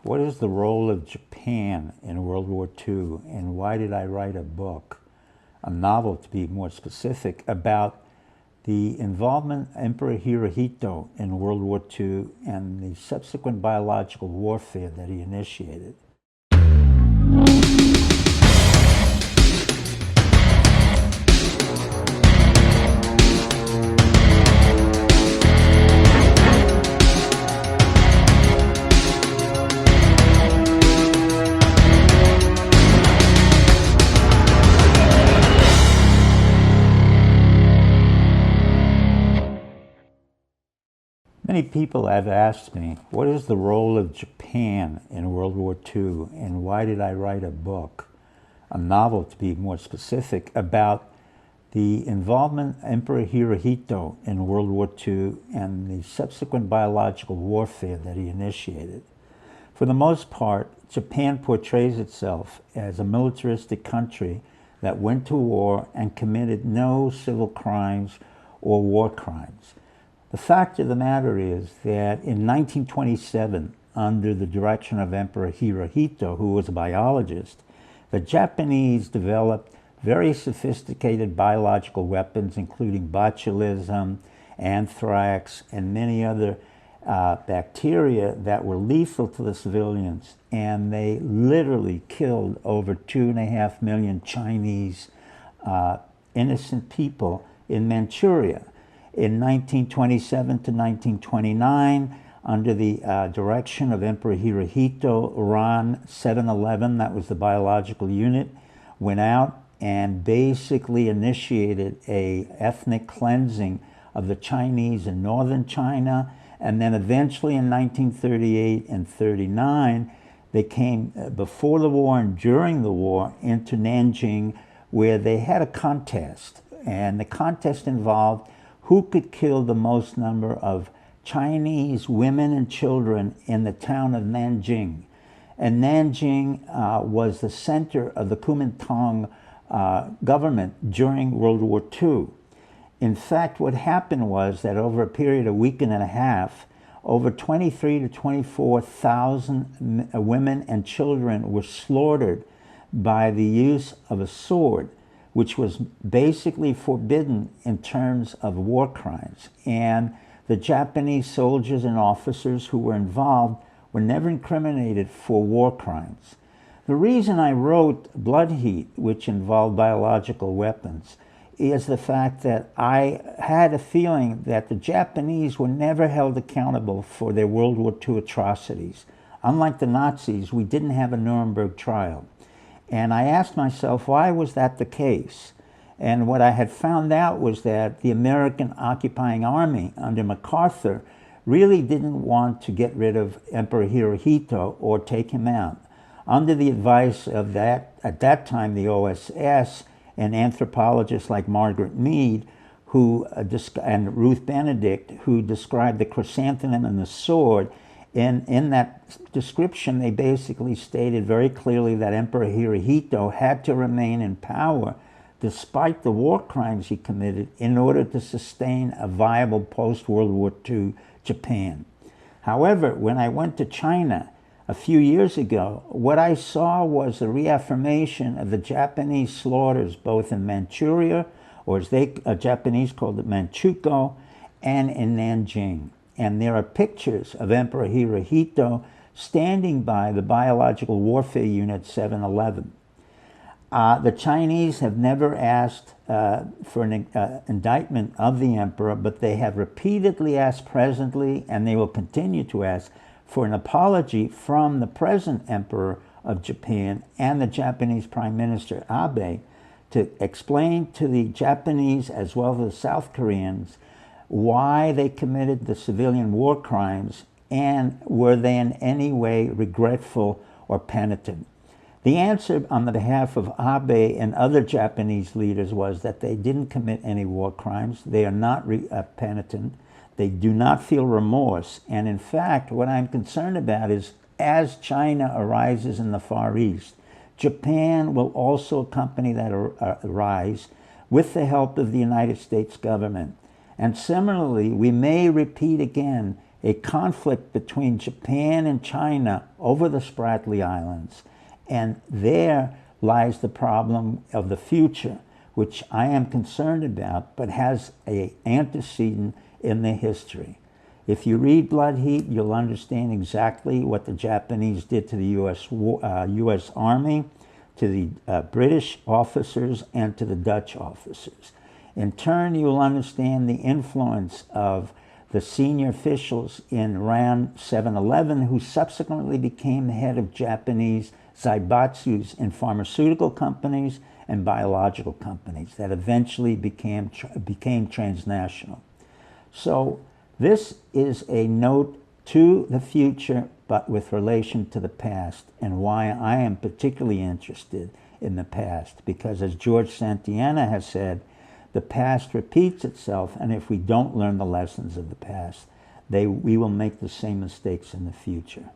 What is the role of Japan in World War II, and why did I write a book, a novel to be more specific, about the involvement of Emperor Hirohito in World War II and the subsequent biological warfare that he initiated? Many people have asked me, what is the role of Japan in World War II, and why did I write a book, a novel to be more specific, about the involvement of Emperor Hirohito in World War II and the subsequent biological warfare that he initiated. For the most part, Japan portrays itself as a militaristic country that went to war and committed no civil crimes or war crimes. The fact of the matter is that in 1927, under the direction of Emperor Hirohito, who was a biologist, the Japanese developed very sophisticated biological weapons, including botulism, anthrax, and many other bacteria that were lethal to the civilians. And they literally killed over 2.5 million Chinese innocent people in Manchuria. In 1927 to 1929, under the direction of Emperor Hirohito, Ran 711, that was the biological unit, went out and basically initiated an ethnic cleansing of the Chinese in northern China. And then eventually in 1938 and 39, they came before the war and during the war into Nanjing, where they had a contest. And the contest involved who could kill the most number of Chinese women and children in the town of Nanjing. And Nanjing was the center of the Kuomintang government during World War II. In fact, what happened was that over a period of a week and a half, over 23,000 to 24,000 women and children were slaughtered by the use of a sword, which was basically forbidden in terms of war crimes. And the Japanese soldiers and officers who were involved were never incriminated for war crimes. The reason I wrote Blood Heat, which involved biological weapons, is the fact that I had a feeling that the Japanese were never held accountable for their World War II atrocities. Unlike the Nazis, we didn't have a Nuremberg trial. And I asked myself, why was that the case? And what I had found out was that the American occupying army under MacArthur really didn't want to get rid of Emperor Hirohito or take him out. Under the advice of that, at that time, the OSS and anthropologists like Margaret Mead and Ruth Benedict, who described the chrysanthemum and the sword, in that description, they basically stated very clearly that Emperor Hirohito had to remain in power despite the war crimes he committed in order to sustain a viable post-World War II Japan. However, when I went to China a few years ago, what I saw was a reaffirmation of the Japanese slaughters both in Manchuria, or as they Japanese called it, Manchukuo, and in Nanjing. And there are pictures of Emperor Hirohito standing by the biological warfare unit 711. The Chinese have never asked for an indictment of the emperor, but they have repeatedly asked presently, and they will continue to ask, for an apology from the present emperor of Japan and the Japanese Prime Minister Abe to explain to the Japanese as well as the South Koreans why they committed the civilian war crimes, and were they in any way regretful or penitent. The answer on the behalf of Abe and other Japanese leaders was that they didn't commit any war crimes, they are not penitent, they do not feel remorse, and in fact what I'm concerned about is as China arises in the Far East, Japan will also accompany that rise with the help of the United States government. And similarly, we may repeat again a conflict between Japan and China over the Spratly Islands. And there lies the problem of the future, which I am concerned about, but has an antecedent in the history. If you read Blood Heat, you'll understand exactly what the Japanese did to the U.S. Army, to the British officers, and to the Dutch officers. In turn, you will understand the influence of the senior officials in around 7-Eleven, who subsequently became the head of Japanese zaibatsus in pharmaceutical companies and biological companies that eventually became transnational. So this is a note to the future, but with relation to the past, and why I am particularly interested in the past, because as George Santayana has said, the past repeats itself, and if we don't learn the lessons of the past, we will make the same mistakes in the future.